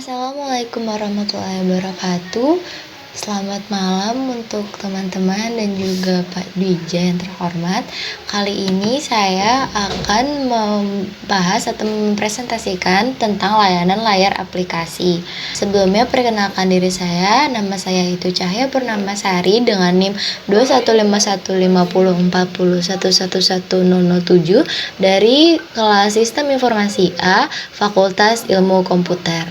Assalamualaikum warahmatullahi wabarakatuh. Selamat malam untuk teman-teman dan juga Pak Dwija yang terhormat. Kali ini saya akan membahas atau mempresentasikan tentang layanan layar aplikasi. Sebelumnya perkenalkan diri saya, nama saya itu Cahya Purnamasari dengan NIM 215154041111007 dari kelas Sistem Informasi A, Fakultas Ilmu Komputer.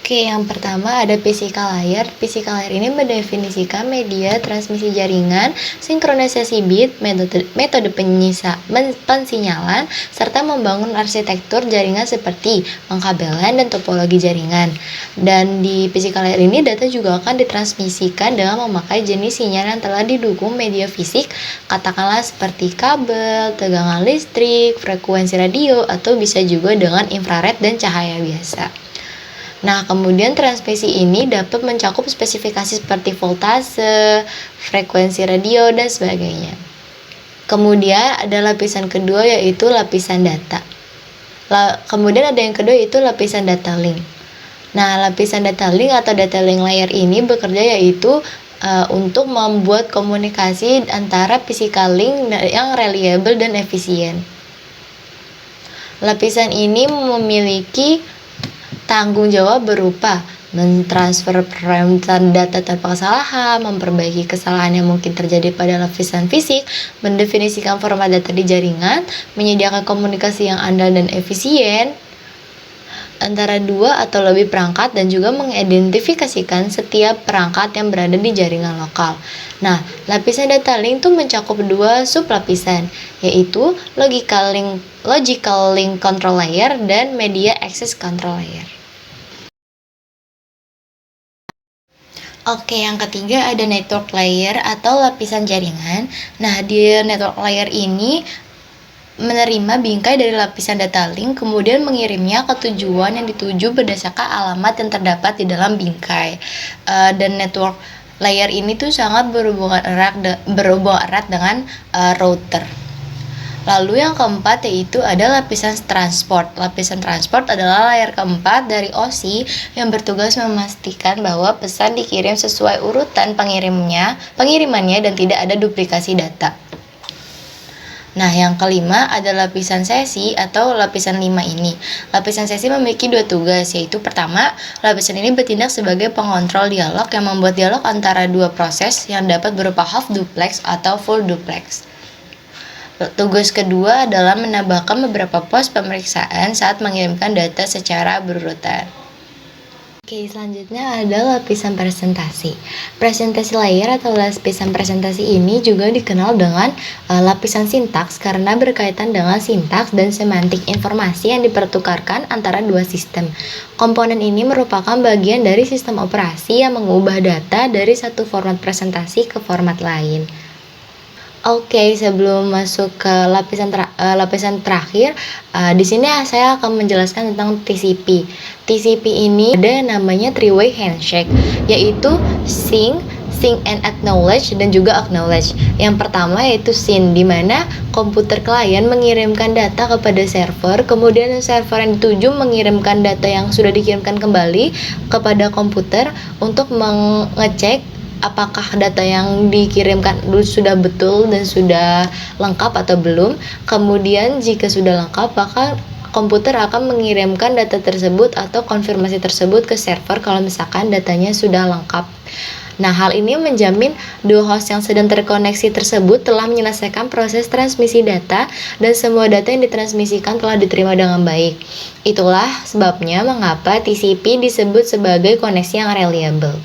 Oke, yang pertama ada physical layer. Physical layer ini mendefinisikan media transmisi jaringan, sinkronisasi bit, metode pensinyalan, serta membangun arsitektur jaringan seperti pengkabelan dan topologi jaringan. Dan di physical layer ini data juga akan ditransmisikan dengan memakai jenis sinyal yang telah didukung media fisik, katakanlah seperti kabel, tegangan listrik, frekuensi radio, atau bisa juga dengan infrared dan cahaya biasa. Nah, kemudian transmisi ini dapat mencakup spesifikasi seperti voltase, frekuensi radio, dan sebagainya. Kemudian ada lapisan kedua yaitu lapisan data. Kemudian ada yang kedua yaitu lapisan data link. Nah, lapisan data link atau data link layer ini bekerja yaitu untuk membuat komunikasi antara physical link yang reliable dan efisien. Lapisan ini memiliki tanggung jawab berupa mentransfer parameter data tanpa kesalahan, memperbaiki kesalahan yang mungkin terjadi pada lapisan fisik, mendefinisikan format data di jaringan, menyediakan komunikasi yang andal dan efisien antara dua atau lebih perangkat, dan juga mengidentifikasikan setiap perangkat yang berada di jaringan lokal. Nah, lapisan data link itu mencakup dua sublapisan, yaitu logical link control layer dan media access control layer. Oke, yang ketiga ada network layer atau lapisan jaringan. Nah, di network layer ini menerima bingkai dari lapisan data link, kemudian mengirimnya ke tujuan yang dituju berdasarkan alamat yang terdapat di dalam bingkai. Dan network layer ini tuh sangat berhubungan erat dengan router. Lalu yang keempat yaitu ada lapisan transport. Lapisan transport adalah layer keempat dari OSI yang bertugas memastikan bahwa pesan dikirim sesuai urutan pengirimannya dan tidak ada duplikasi data. Nah, yang kelima ada lapisan sesi atau lapisan 5 ini. Lapisan sesi memiliki dua tugas, yaitu pertama, lapisan ini bertindak sebagai pengontrol dialog yang membuat dialog antara dua proses yang dapat berupa half duplex atau full duplex. Tugas kedua adalah menambahkan beberapa pos pemeriksaan saat mengirimkan data secara berurutan. Oke, selanjutnya ada lapisan presentasi. Presentasi layer atau lapisan presentasi ini juga dikenal dengan lapisan sintaks karena berkaitan dengan sintaks dan semantik informasi yang dipertukarkan antara dua sistem. Komponen ini merupakan bagian dari sistem operasi yang mengubah data dari satu format presentasi ke format lain. Oke, sebelum masuk ke lapisan terakhir, di sini saya akan menjelaskan tentang TCP. TCP ini ada namanya three-way handshake, yaitu sync and acknowledge, dan juga acknowledge. Yang pertama yaitu sync, di mana komputer klien mengirimkan data kepada server, kemudian server yang dituju mengirimkan data yang sudah dikirimkan kembali kepada komputer untuk mengecek apakah data yang dikirimkan sudah betul dan sudah lengkap atau belum. Kemudian jika sudah lengkap, maka komputer akan mengirimkan data tersebut atau konfirmasi tersebut ke server kalau misalkan datanya sudah lengkap. Nah, hal ini menjamin dua host yang sedang terkoneksi tersebut telah menyelesaikan proses transmisi data dan semua data yang ditransmisikan telah diterima dengan baik. Itulah sebabnya mengapa TCP disebut sebagai koneksi yang reliable.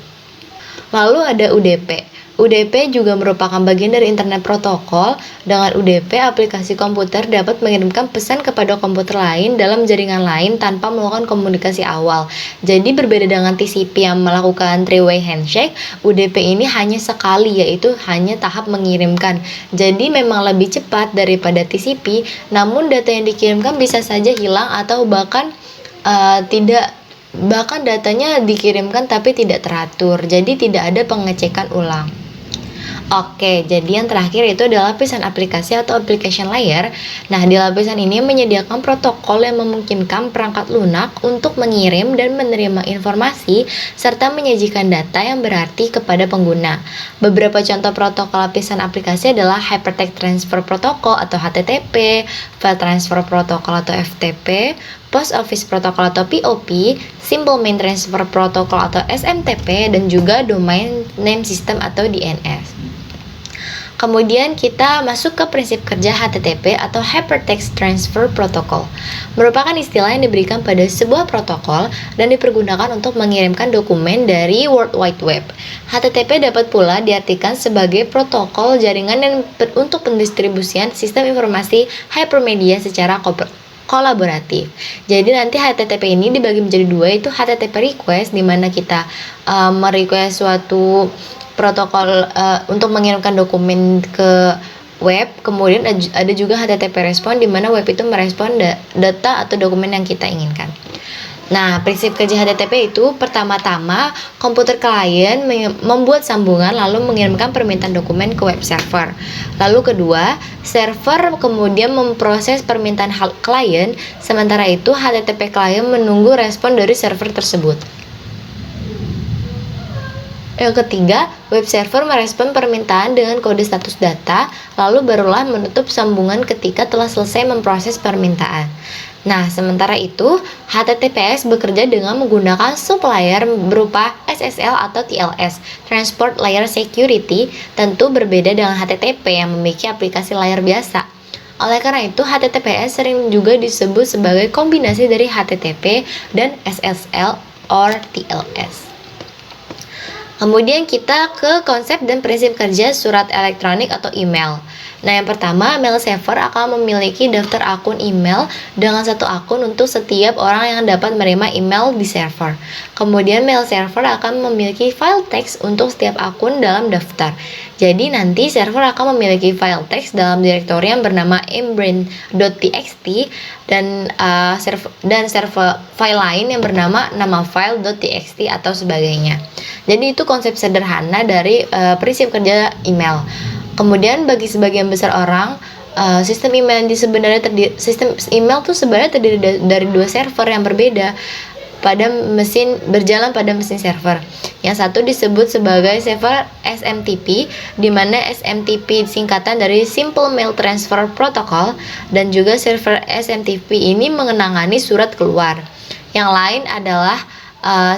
Lalu ada UDP. UDP juga merupakan bagian dari Internet Protocol. Dengan UDP, aplikasi komputer dapat mengirimkan pesan kepada komputer lain dalam jaringan lain tanpa melakukan komunikasi awal. Jadi berbeda dengan TCP yang melakukan three-way handshake, UDP ini hanya sekali, yaitu hanya tahap mengirimkan. Jadi memang lebih cepat daripada TCP, namun data yang dikirimkan bisa saja hilang atau bahkan datanya dikirimkan tapi tidak teratur, jadi tidak ada pengecekan ulang. Oke, jadi yang terakhir itu adalah lapisan aplikasi atau application layer. Nah, di lapisan ini menyediakan protokol yang memungkinkan perangkat lunak untuk mengirim dan menerima informasi serta menyajikan data yang berarti kepada pengguna. Beberapa contoh protokol lapisan aplikasi adalah Hypertext Transfer Protocol atau HTTP, File Transfer Protocol atau FTP, Post Office Protocol atau POP, Simple Mail Transfer Protocol atau SMTP, dan juga Domain Name System atau DNS. Kemudian kita masuk ke prinsip kerja HTTP atau Hypertext Transfer Protocol. Merupakan istilah yang diberikan pada sebuah protokol dan dipergunakan untuk mengirimkan dokumen dari World Wide Web. HTTP dapat pula diartikan sebagai protokol jaringan yang untuk pendistribusian sistem informasi hypermedia secara kolaboratif. Jadi nanti HTTP ini dibagi menjadi dua, itu HTTP request di mana kita merequest suatu protokol untuk mengirimkan dokumen ke web. Kemudian ada juga HTTP respon di mana web itu merespon data atau dokumen yang kita inginkan. Nah, prinsip kerja HTTP itu pertama-tama komputer klien membuat sambungan lalu mengirimkan permintaan dokumen ke web server. Lalu kedua, server kemudian memproses permintaan klien, sementara itu HTTP klien menunggu respon dari server tersebut. Yang ketiga, web server merespon permintaan dengan kode status data, lalu barulah menutup sambungan ketika telah selesai memproses permintaan. Nah, sementara itu, HTTPS bekerja dengan menggunakan sub-layer berupa SSL atau TLS, Transport Layer Security, tentu berbeda dengan HTTP yang memiliki aplikasi layar biasa. Oleh karena itu, HTTPS sering juga disebut sebagai kombinasi dari HTTP dan SSL or TLS. Kemudian kita ke konsep dan prinsip kerja surat elektronik atau email. Nah, yang pertama, mail server akan memiliki daftar akun email dengan satu akun untuk setiap orang yang dapat menerima email di server. Kemudian mail server akan memiliki file text untuk setiap akun dalam daftar. Jadi nanti server akan memiliki file text dalam direktori yang bernama mbrand.txt dan server file lain yang bernama nama file.txt atau sebagainya. Jadi itu konsep sederhana dari prinsip kerja email. Kemudian bagi sebagian besar orang, sistem email sistem email tuh sebenarnya terdiri dari dua server yang berbeda berjalan pada mesin server. Yang satu disebut sebagai server SMTP, di mana SMTP singkatan dari Simple Mail Transfer Protocol, dan juga server SMTP ini mengenangani surat keluar. Yang lain adalah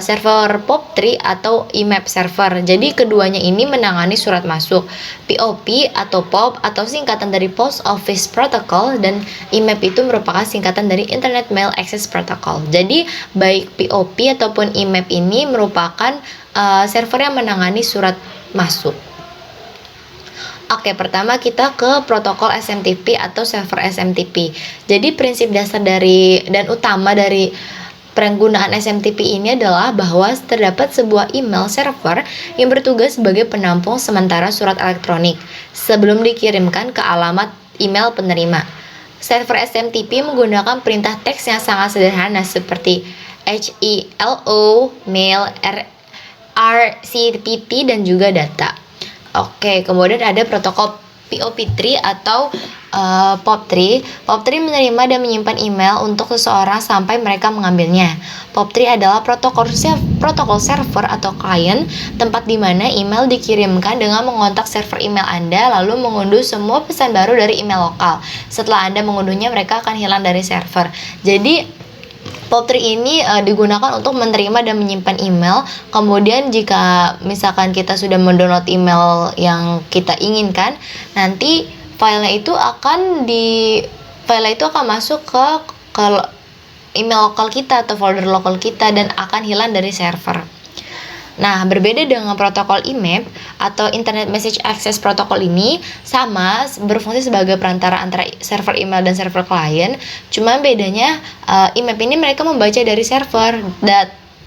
server POP3 atau IMAP server. Jadi keduanya ini menangani surat masuk. POP atau POP atau singkatan dari Post Office Protocol, dan IMAP itu merupakan singkatan dari Internet Mail Access Protocol. Jadi baik POP ataupun IMAP ini merupakan server yang menangani surat masuk. Oke, pertama kita ke protokol SMTP atau server SMTP. Jadi prinsip dasar dan utama dari penggunaan SMTP ini adalah bahwa terdapat sebuah email server yang bertugas sebagai penampung sementara surat elektronik sebelum dikirimkan ke alamat email penerima. Server SMTP menggunakan perintah teks yang sangat sederhana seperti HELO, mail, RCPP, dan juga data. Oke, kemudian ada protokol POP3 atau POP3. POP3 menerima dan menyimpan email untuk seseorang sampai mereka mengambilnya. POP3 adalah protokol server atau klien, tempat di mana email dikirimkan dengan mengontak server email Anda lalu mengunduh semua pesan baru dari email lokal. Setelah Anda mengunduhnya, mereka akan hilang dari server. Jadi POP3 ini digunakan untuk menerima dan menyimpan email. Kemudian jika misalkan kita sudah mendownload email yang kita inginkan, nanti filenya itu akan masuk ke email lokal kita atau folder lokal kita dan akan hilang dari server. Nah, berbeda dengan protokol IMAP atau Internet Message Access Protocol ini sama berfungsi sebagai perantara antara server email dan server klien. Cuma bedanya IMAP ini mereka membaca dari server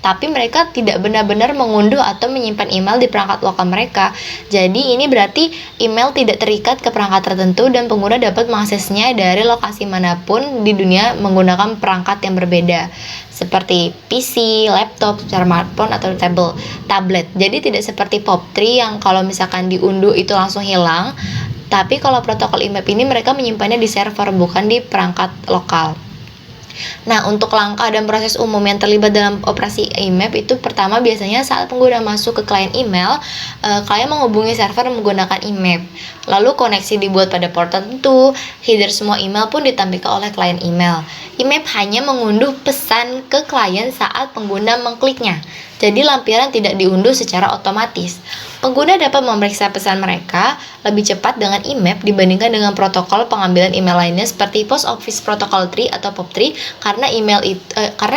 tapi mereka tidak benar-benar mengunduh atau menyimpan email di perangkat lokal mereka. Jadi ini berarti email tidak terikat ke perangkat tertentu dan pengguna dapat mengaksesnya dari lokasi manapun di dunia menggunakan perangkat yang berbeda, seperti PC, laptop, smartphone, atau tablet. Jadi tidak seperti POP3 yang kalau misalkan diunduh itu langsung hilang. Tapi kalau protokol IMAP ini mereka menyimpannya di server, bukan di perangkat lokal. Nah, untuk langkah dan proses umum yang terlibat dalam operasi IMAP itu pertama biasanya saat pengguna masuk ke klien email, klien menghubungi server menggunakan IMAP. Lalu koneksi dibuat pada port tertentu, header semua email pun ditampilkan oleh klien email. IMAP hanya mengunduh pesan ke klien saat pengguna mengkliknya. Jadi lampiran tidak diunduh secara otomatis. Pengguna dapat memeriksa pesan mereka lebih cepat dengan IMAP dibandingkan dengan protokol pengambilan email lainnya seperti Post Office Protocol 3 atau POP3 karena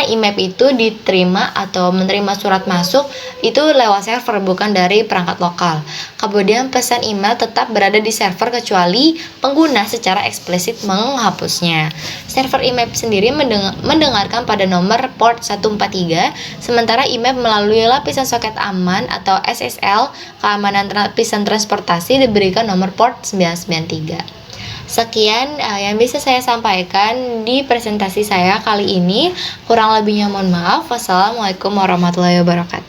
IMAP itu diterima atau menerima surat masuk itu lewat server bukan dari perangkat lokal. Kemudian pesan email tetap berada di server kecuali pengguna secara eksplisit menghapusnya. Server IMAP sendiri mendengarkan pada nomor port 143, sementara IMAP melalui lapisan soket aman atau SSL keamanan lapisan transportasi diberikan nomor port 993. Sekian yang bisa saya sampaikan di presentasi saya kali ini. Kurang lebihnya mohon maaf. Wassalamualaikum warahmatullahi wabarakatuh.